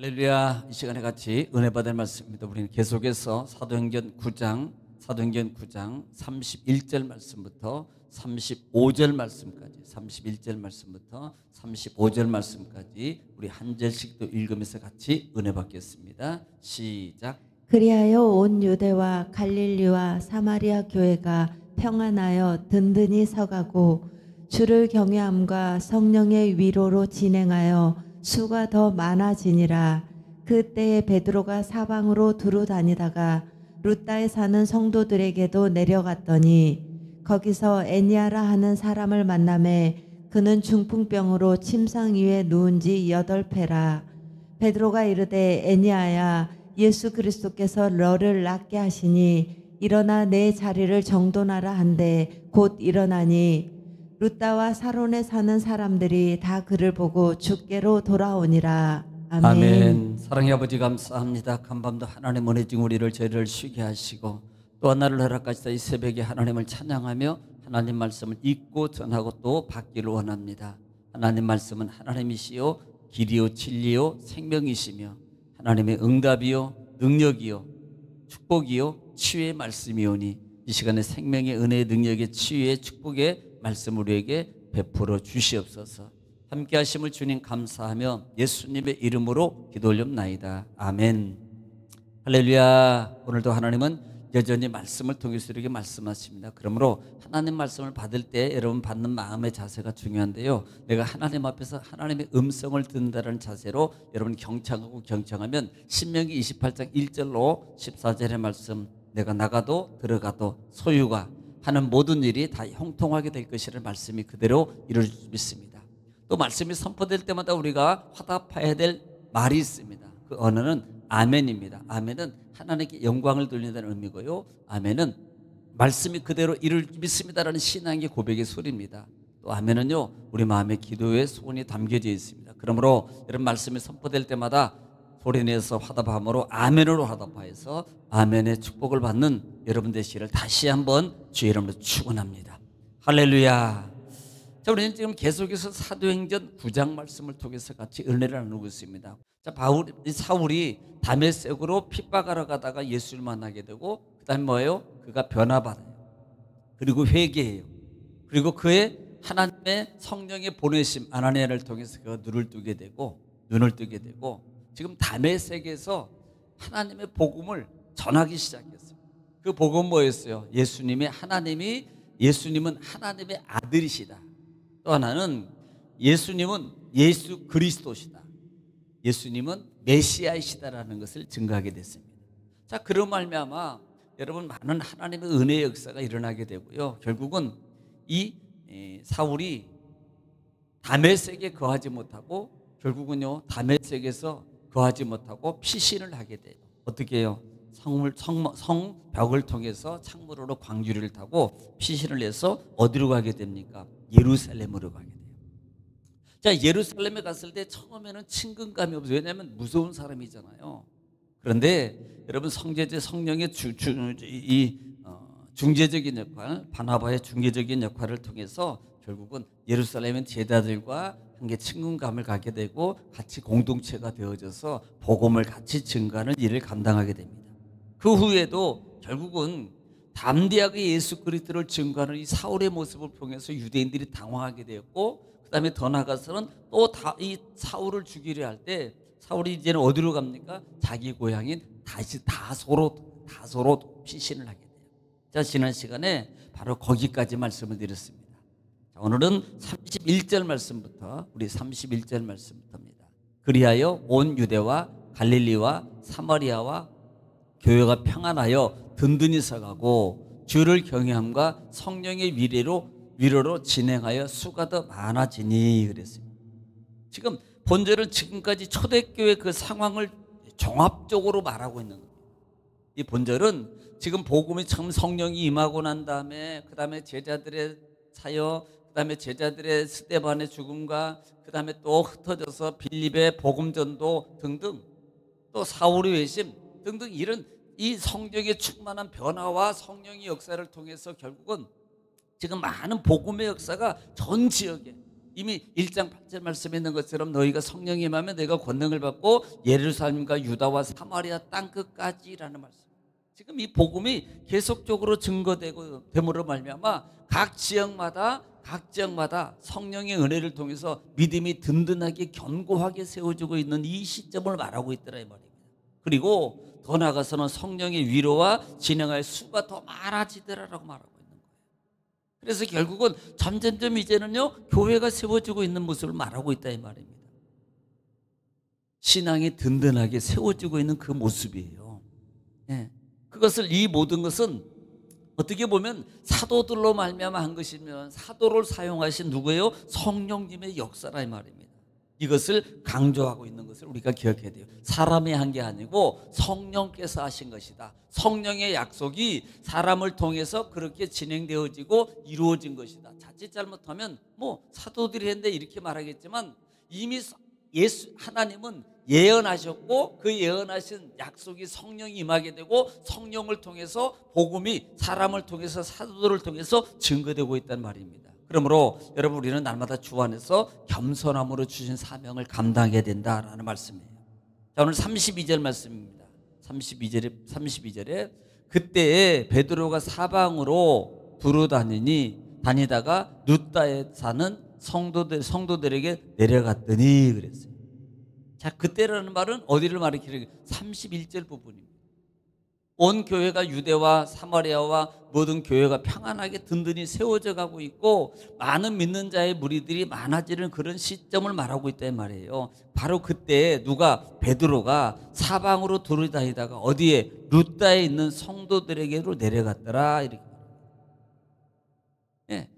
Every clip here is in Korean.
할렐루야. 이 시간에 같이 은혜 받을 말씀입니다. 우리는 계속해서 사도행전 9장 31절 말씀부터 35절 말씀까지 31절 말씀부터 35절 말씀까지 우리 한 절씩 또 읽으면서 같이 은혜 받겠습니다. 시작. 그리하여 온 유대와 갈릴리와 사마리아 교회가 평안하여 든든히 서가고 주를 경외함과 성령의 위로로 진행하여 수가 더 많아지니라. 그때에 베드로가 사방으로 두루 다니다가 루따에 사는 성도들에게도 내려갔더니 거기서 애니아라 하는 사람을 만나매 그는 중풍병으로 침상 위에 누운 지 8패라. 베드로가 이르되 애니아야, 예수 그리스도께서 너를 낫게 하시니 일어나 내 자리를 정돈하라 한데 곧 일어나니 루따와 사론에 사는 사람들이 다 그를 보고 주께로 돌아오니라. 아멘. 아멘. 사랑의 아버지 감사합니다. 간밤도 하나님 은혜 중 우리를 저희를 쉬게 하시고 또 하나를 허락하시다 이 새벽에 하나님을 찬양하며 하나님 말씀을 읽고 전하고 또 받기를 원합니다. 하나님 말씀은 하나님이시요 길이요 진리요 생명이시며 하나님의 응답이요 능력이요 축복이요 치유의 말씀이오니 이 시간에 생명의 은혜의 능력의 치유의 축복의 말씀 우리에게 베풀어 주시옵소서. 함께 하심을 주님 감사하며 예수님의 이름으로 기도 올립나이다. 아멘. 할렐루야. 오늘도 하나님은 여전히 말씀을 통해서 이렇게 말씀하십니다. 그러므로 하나님 말씀을 받을 때 여러분 받는 마음의 자세가 중요한데요, 내가 하나님 앞에서 하나님의 음성을 듣는다는 자세로 여러분 경청하고 경청하면 신명기 28장 1절로 14절의 말씀, 내가 나가도 들어가도 소유가 하는 모든 일이 다 형통하게 될 것이라는 말씀이 그대로 이루어질 수 있습니다. 또 말씀이 선포될 때마다 우리가 화답해야 될 말이 있습니다. 그 언어는 아멘입니다. 아멘은 하나님께 영광을 돌린다는 의미고요, 아멘은 말씀이 그대로 이룰 믿습니다라는 신앙의 고백의 소리입니다. 또 아멘은요, 우리 마음의 기도의 소원이 담겨져 있습니다. 그러므로 여러분 말씀이 선포될 때마다 소리내서 화답함으로 아멘으로 화답하여서 아멘의 축복을 받는 여러분 되시기를 다시 한번 주의 이름으로 축원합니다. 할렐루야. 자, 우리는 지금 계속해서 사도행전 9장 말씀을 통해서 같이 은혜를 나누고 있습니다. 자, 사울이 다메섹으로 핍박하러 가다가 예수를 만나게 되고, 그 다음에 뭐예요? 그가 변화받아요. 그리고 회개해요. 그리고 그의 하나님의 성령의 보내심 아나니아를 통해서 그가 눈을 뜨게 되고 지금 다메섹에서 하나님의 복음을 전하기 시작했어요. 그 복음은 뭐였어요? 예수님은 하나님의 아들이시다. 또 하나는 예수님은 예수 그리스도시다. 예수님은 메시아이시다라는 것을 증거하게 됐습니다. 자, 그런 말미암아 여러분 많은 하나님의 은혜의 역사가 일어나게 되고요, 결국은 이 사울이 다메섹에 거하지 못하고 결국은요 다메섹에서 거하지 못하고 피신을 하게 돼요. 어떻게 해요? 성벽을 통해서 창문으로 광주리를 타고 피신을 해서 어디로 가게 됩니까? 예루살렘으로 가게 돼요. 자, 예루살렘에 갔을 때 처음에는 친근감이 없어요. 왜냐하면 무서운 사람이잖아요. 그런데 여러분 성령의 중재적인 역할, 바나바의 중재적인 역할을 통해서 결국은 예루살렘의 제자들과 함께 친근감을 갖게 되고 같이 공동체가 되어져서 복음을 같이 증거하는 일을 감당하게 됩니다. 그 후에도 결국은 담대하게 예수 그리스도를 증거하는 이 사울의 모습을 통해서 유대인들이 당황하게 되었고, 그 다음에 더 나아가서는 또 이 사울을 죽이려 할 때 사울이 이제는 어디로 갑니까? 자기 고향인 다소로 피신을 하게 돼요. 자, 지난 시간에 바로 거기까지 말씀을 드렸습니다. 자, 오늘은 31절 말씀부터 우리 31절 말씀부터입니다. 그리하여 온 유대와 갈릴리와 사마리아와 교회가 평안하여 든든히 서가고 주를 경외함과 성령의 위로로 진행하여 수가 더 많아지니 그랬습니다. 지금 본절은 지금까지 초대교회 그 상황을 종합적으로 말하고 있는 겁니다. 이 본절은 지금 복음이 처음 성령이 임하고 난 다음에 그 다음에 제자들의 사역, 그 다음에 제자들의 스데반의 죽음과 그 다음에 또 흩어져서 빌립의 복음전도 등등, 또 사울의 회심 등등, 이런 이 성령의 충만한 변화와 성령의 역사를 통해서 결국은 지금 많은 복음의 역사가 전 지역에 이미 1장 8절 말씀에 있는 것처럼 너희가 성령이 임하면 내가 권능을 받고 예루살렘과 유다와 사마리아 땅 끝까지라는 말씀. 지금 이 복음이 계속적으로 증거되고 됨으로 말미암아 각 지역마다 성령의 은혜를 통해서 믿음이 든든하게 견고하게 세워지고 있는 이 시점을 말하고 있더라 이 말입니다. 그리고 더 나아가서는 성령의 위로와 진행할 수가 더 많아지더라라고 말하고 있는 거예요. 그래서 결국은 점점점 이제는요 교회가 세워지고 있는 모습을 말하고 있다 이 말입니다. 신앙이 든든하게 세워지고 있는 그 모습이에요. 예. 그것을 이 모든 것은 어떻게 보면 사도들로 말미암아 한 것이면 사도를 사용하신 누구예요? 성령님의 역사라 이 말입니다. 이것을 강조하고 있는 것을 우리가 기억해야 돼요. 사람이 한 게 아니고 성령께서 하신 것이다. 성령의 약속이 사람을 통해서 그렇게 진행되어지고 이루어진 것이다. 자칫 잘못하면 뭐 사도들이 했는데 이렇게 말하겠지만 이미 하나님은 예언하셨고 그 예언하신 약속이 성령이 임하게 되고 성령을 통해서 복음이 사람을 통해서 사도들을 통해서 증거되고 있다는 말입니다. 그러므로 여러분 우리는 날마다 주 안에서 겸손함으로 주신 사명을 감당해야 된다라는 말씀이에요. 자, 오늘 32절 말씀입니다. 32절에 그때에 베드로가 사방으로 두루 다니다가 룻다에 사는 성도들에게 내려갔더니 그랬어요. 자, 그때라는 말은 어디를 말하기를 31절 부분입니다. 온 교회가 유대와 사마리아와 모든 교회가 평안하게 든든히 세워져 가고 있고 많은 믿는 자의 무리들이 많아지는 그런 시점을 말하고 있다는 말이에요. 바로 그때 베드로가 사방으로 돌아다니다가 어디에 룻다에 있는 성도들에게로 내려갔더라 이렇게 말합니다. 예.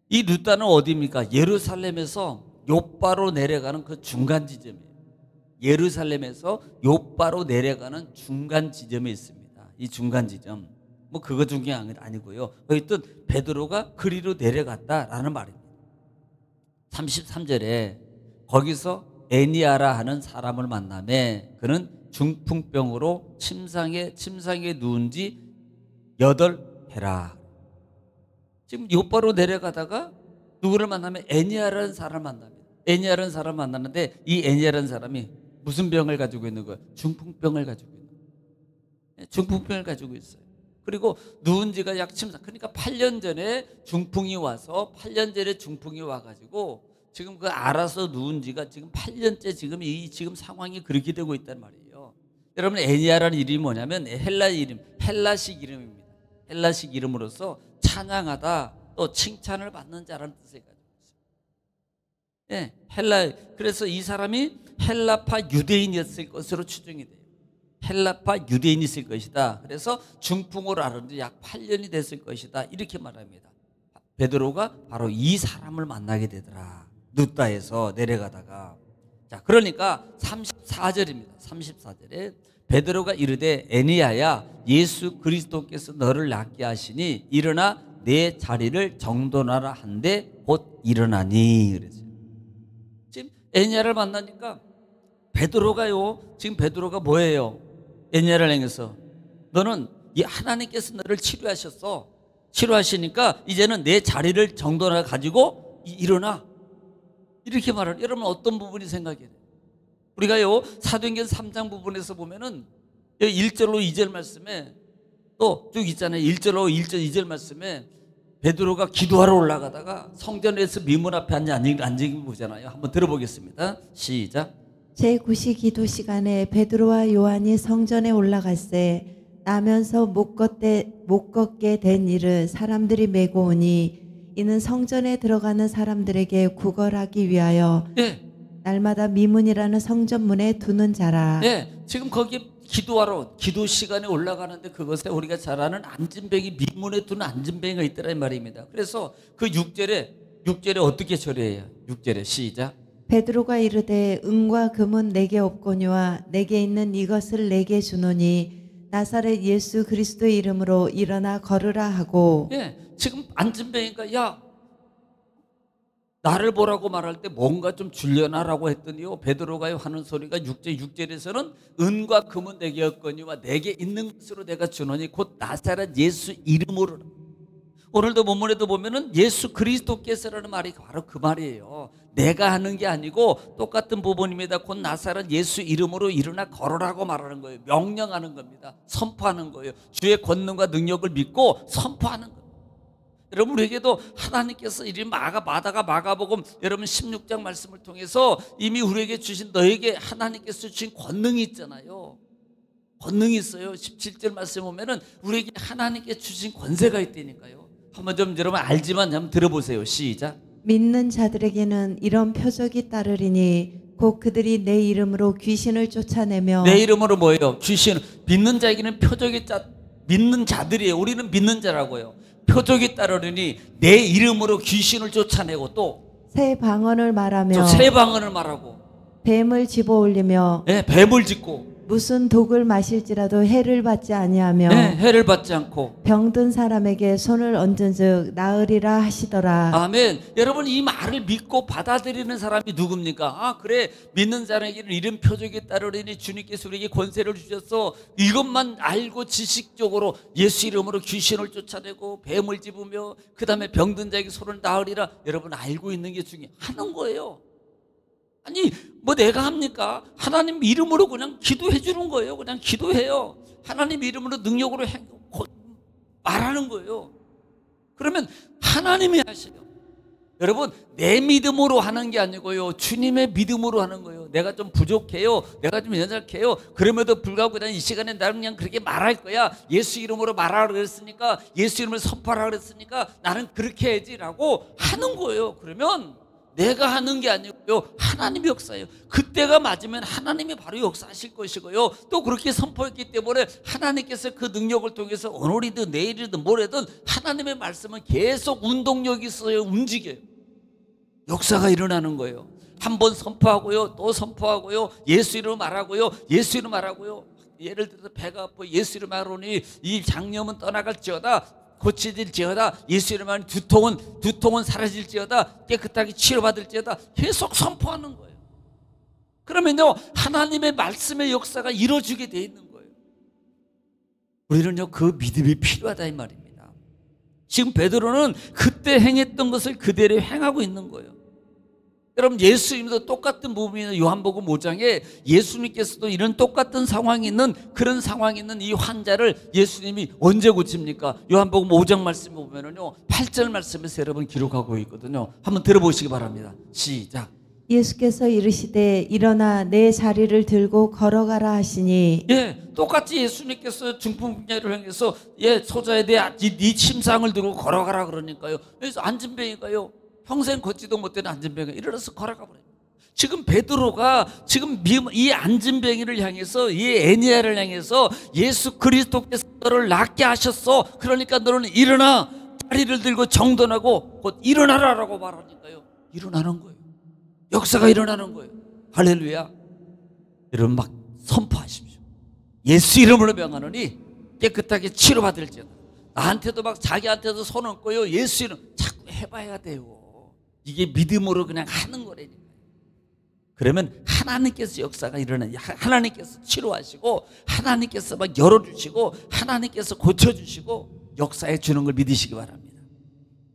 이 룻다는 어디입니까? 예루살렘에서 욥바로 내려가는 그 중간 지점이에요. 예루살렘에서 욥바로 내려가는 중간 지점에 있습니다. 이 중간 지점 뭐 그거 중요한 게 아니고요. 어쨌든 베드로가 그리로 내려갔다라는 말입니다. 33절에 거기서 애니아라 하는 사람을 만나매 그는 중풍병으로 침상에 누운 지 8해라. 지금 욥바로 내려가다가 누구를 만나면 애니아라는 사람을 만납니다. 애니아라는 사람을 만났는데 이 애니아라는 사람이 무슨 병을 가지고 있는 거예요? 중풍병을 가지고 있는 거예요. 중풍병을 가지고 있어요. 그리고 누운 지가 약 침상, 그러니까 8년 전에 중풍이 와가지고 지금 그 알아서 누운 지가 지금 8년째 지금 상황이 그렇게 되고 있단 말이에요. 여러분 애니아라는 이름이 뭐냐면 헬라식 이름입니다. 헬라식 이름으로서 찬양하다 또 칭찬을 받는 자라는 뜻을 가지고 있어요. 예, 그래서 이 사람이 헬라파 유대인이었을 것으로 추정이 돼요. 헬라파 유대인이었을 것이다. 그래서 중풍으로 앓은 지 약 8년이 됐을 것이다. 이렇게 말합니다. 베드로가 바로 이 사람을 만나게 되더라. 룻다에서 내려가다가. 자, 그러니까 34절입니다. 34절에 베드로가 이르되 애니야야 예수 그리스도께서 너를 낫게 하시니 일어나 내 자리를 정돈하라 한데 곧 일어나니 그랬어요. 지금 애니야를 만나니까 지금 베드로가 뭐예요? 애니야를 향해서 너는 이 하나님께서 너를 치료하셨어. 치료하시니까 이제는 내 자리를 정돈하여 가지고 일어나. 이렇게 말을. 여러분 어떤 부분이 생각이 돼요? 우리가요 사도행전 3장 부분에서 보면은 1절로 2절 말씀에 또 쭉 있잖아요. 1절로 2절 말씀에 베드로가 기도하러 올라가다가 성전에서 미문 앞에 앉은 보잖아요. 한번 들어보겠습니다. 시작. 제9시 기도 시간에 베드로와 요한이 성전에 올라갈새 나면서 못 걷게 된 이를 사람들이 메고 오니 이는 성전에 들어가는 사람들에게 구걸하기 위하여 날마다 미문이라는 성전문에 두는 자라. 지금 거기 기도하러 기도 시간에 올라가는데 그것에 우리가 잘 아는 안진뱅이 미문에 두는 안진뱅이가 있더란 말입니다. 그래서 그 6절에 어떻게 처리해요? 6절에 시작. 베드로가 이르되 은과 금은 내게 없거니와 내게 있는 이것을 내게 주노니 나사렛 예수 그리스도의 이름으로 일어나 걸으라 하고. 지금 안진뱅이가 야 나를 보라고 말할 때 뭔가 좀 줄려나라고 했더니요 베드로가 하는 소리가 6절에서는 은과 금은 내게 없거니와 내게 있는 것으로 내가 주노니 곧 나사렛 예수 이름으로. 오늘도 본문에도 보면은 예수 그리스도께서라는 말이 바로 그 말이에요. 내가 하는 게 아니고 똑같은 부분입니다. 곧 나사렛 예수 이름으로 일어나 걸으라고 말하는 거예요. 명령하는 겁니다. 선포하는 거예요. 주의 권능과 능력을 믿고 선포하는 거예요. 여러분, 우리에게도 하나님께서 이리 마가복음 여러분 16장 말씀을 통해서 이미 우리에게 주신, 너에게 하나님께서 주신 권능이 있잖아요. 권능이 있어요. 17절 말씀 보면은 우리에게 하나님께 주신 권세가 있다니까요. 한번 좀 여러분 알지만 한번 들어보세요. 시작. 믿는 자들에게는 이런 표적이 따르리니 곧 그들이 내 이름으로 귀신을 쫓아내며. 내 이름으로 뭐예요? 귀신. 믿는 자에게는 표적이 믿는 자들이에요. 우리는 믿는 자라고요. 표적이 따르니 내 이름으로 귀신을 쫓아내고 또 새 방언을 말하며. 새 방언을 말하고 뱀을 집어올리며. 네, 뱀을 짓고 무슨 독을 마실지라도 해를 받지 아니하며. 네, 해를 받지 않고 병든 사람에게 손을 얹은즉 나으리라 하시더라. 아멘. 여러분, 이 말을 믿고 받아들이는 사람이 누굽니까? 그래, 믿는 자에게는 이런 표적이 따르리니 주님께서 우리에게 권세를 주셔서 이것만 알고 지식적으로 예수 이름으로 귀신을 쫓아내고 뱀을 집으며 그 다음에 병든 자에게 손을 나으리라, 여러분 알고 있는 게 중요하는 거예요. 아니 뭐 내가 합니까? 하나님 이름으로 그냥 기도해 주는 거예요. 그냥 기도해요. 하나님 이름으로 능력으로 말하는 거예요. 그러면 하나님이 하세요. 여러분, 내 믿음으로 하는 게 아니고요, 주님의 믿음으로 하는 거예요. 내가 좀 부족해요, 내가 좀 연약해요, 그럼에도 불구하고 그냥 이 시간에 나는 그냥 그렇게 말할 거야. 예수 이름으로 말하라 그랬으니까, 예수 이름으로 선포하라 그랬으니까 나는 그렇게 해야지 라고 하는 거예요. 그러면 내가 하는 게 아니고요, 하나님의 역사예요. 그때가 맞으면 하나님이 바로 역사하실 것이고요, 또 그렇게 선포했기 때문에 하나님께서 그 능력을 통해서 오늘이든 내일이든 모레든 하나님의 말씀은 계속 운동력이 있어요. 움직여요. 역사가 일어나는 거예요. 한번 선포하고요, 또 선포하고요, 예수 이름으로 말하고요, 예수 이름으로 말하고요. 예를 들어서 배가 아파 예수 이름으로 말하니 이 장염은 떠나갈지어다, 고쳐질지어다, 예수 이름으로 두통은 사라질지어다, 깨끗하게 치료받을지어다, 계속 선포하는 거예요. 그러면요, 하나님의 말씀의 역사가 이루어지게 돼 있는 거예요. 우리는요, 그 믿음이 필요하다 이 말입니다. 지금 베드로는 그때 행했던 것을 그대로 행하고 있는 거예요. 여러분, 예수님도 똑같은 부분이 요한복음 5장에 예수님께서도 이런 똑같은 상황이 있는, 그런 상황이 있는 이 환자를 예수님이 언제 고칩니까? 요한복음 5장 말씀 보면은요, 8절 말씀에서 여러분 기록하고 있거든요. 한번 들어보시기 바랍니다. 시작. 예수께서 이르시되 일어나 내 자리를 들고 걸어가라 하시니. 예, 똑같이 예수님께서 중풍병자를 향해서 소자에 대해 네 침상을 들고 걸어가라 그러니까요. 그래서 앉은 병이가요, 평생 걷지도 못하는 앉은 병이 일어나서 걸어가 버려요. 지금 베드로가 지금 이 앉은 병이를 향해서, 이 애니아를 향해서 예수 그리스도께서 너를 낫게 하셨어, 그러니까 너는 일어나 자리를 들고 정돈하고 곧 일어나라라고 말하니까요, 일어나는 거예요. 역사가 일어나는 거예요. 할렐루야. 여러분 막 선포하십시오. 예수 이름으로 명하노니 깨끗하게 치료받을지어다. 나한테도 막 자기한테도 손 얹고요, 예수 이름 자꾸 해봐야 돼요. 이게 믿음으로 그냥 하는 거라니까요. 그러면 하나님께서 역사가 일어나요. 하나님께서 치료하시고, 하나님께서 막 열어주시고, 하나님께서 고쳐주시고 역사해 주는 걸 믿으시기 바랍니다.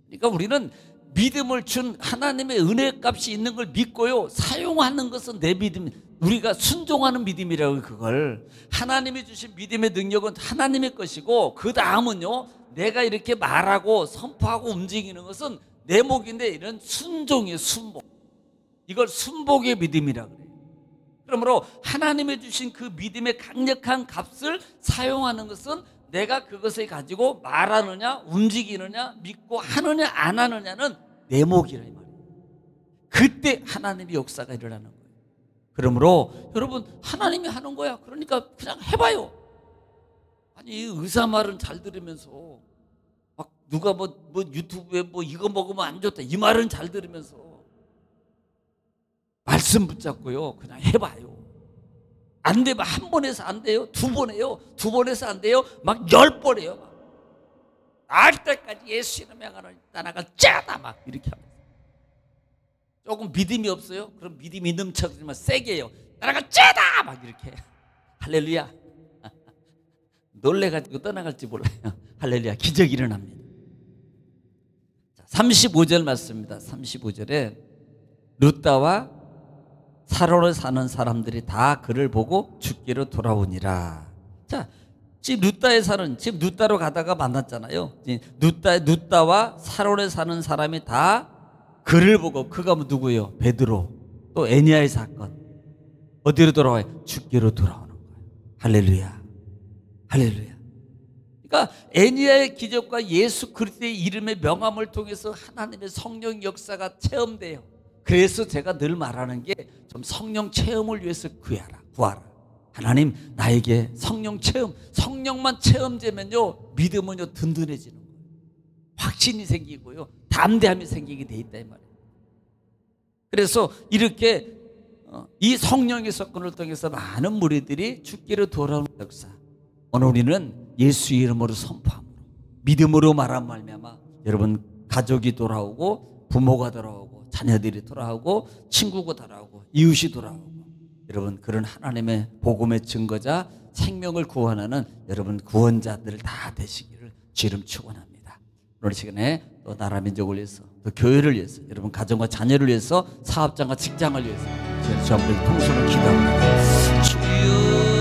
그러니까 우리는 믿음을 준 하나님의 은혜값이 있는 걸 믿고요, 사용하는 것은 내 믿음, 우리가 순종하는 믿음이라고. 그걸 하나님이 주신 믿음의 능력은 하나님의 것이고, 그 다음은요, 내가 이렇게 말하고 선포하고 움직이는 것은 내 몫인데, 이런 순종이에요. 순복. 이걸 순복의 믿음이라고 그래요. 그러므로 하나님이 주신 그 믿음의 강력한 값을 사용하는 것은 내가 그것을 가지고 말하느냐, 움직이느냐, 믿고 하느냐, 안 하느냐는 내 몫이라 이 말이에요. 그때 하나님의 역사가 일어나는 거예요. 그러므로 여러분, 하나님이 하는 거야, 그러니까 그냥 해봐요. 아니, 의사 말은 잘 들으면서 막 누가 뭐 유튜브에 뭐 이거 먹으면 안 좋다 이 말은 잘 들으면서 말씀 붙잡고요, 그냥 해봐요. 안 되면 한 번 해서 안 돼요, 두 번 해요, 두 번 해서 안 돼요, 막 10번 해요. 막 알 때까지 예수 이름에 가는 따라가 짜다 막 이렇게 하면서. 조금 믿음이 없어요? 그럼 믿음이 있는 척하지만 세게 해요. 따라가 짜다 막 이렇게. 할렐루야. 놀래가지고 떠나갈지 몰라요. 할렐루야. 기적이 일어납니다. 35절 말씀입니다. 35절에 룻다와 사로를 사는 사람들이 다 그를 보고 죽기로 돌아오니라. 자, 지금 룻다에 사는, 지금 룻다로 가다가 만났잖아요. 룻다와 사로에 사는 사람이 다 그를 보고, 그가 누구예요? 베드로, 또 애니야의 사건. 어디로 돌아와요? 죽기로 돌아오는 거예요. 할렐루야, 할렐루야. 그러니까 애니야의 기적과 예수 그리스도의 이름의 명함을 통해서 하나님의 성령 역사가 체험돼요. 그래서 제가 늘 말하는 게 좀 성령 체험을 위해서 구하라. 하나님, 나에게 성령 체험, 성령만 체험되면요, 믿음은요 든든해지는 거예요. 확신이 생기고요, 담대함이 생기게 돼 있다 이 말이에요. 그래서 이렇게 이 성령의 사건을 통해서 많은 무리들이 죽기로 돌아오는 역사, 오늘 우리는 예수 이름으로 선포함으로, 믿음으로 말한 말미암아 여러분 가족이 돌아오고, 부모가 돌아오고, 자녀들이 돌아오고, 친구가 돌아오고, 이웃이 돌아오고, 여러분 그런 하나님의 복음의 증거자, 생명을 구원하는 여러분 구원자들 다 되시기를 주름 축원합니다. 오늘 시간에 또 나라 민족을 위해서, 또 교회를 위해서, 여러분 가정과 자녀를 위해서, 사업장과 직장을 위해서 저희 전부 통솔을 기도합니다. 주여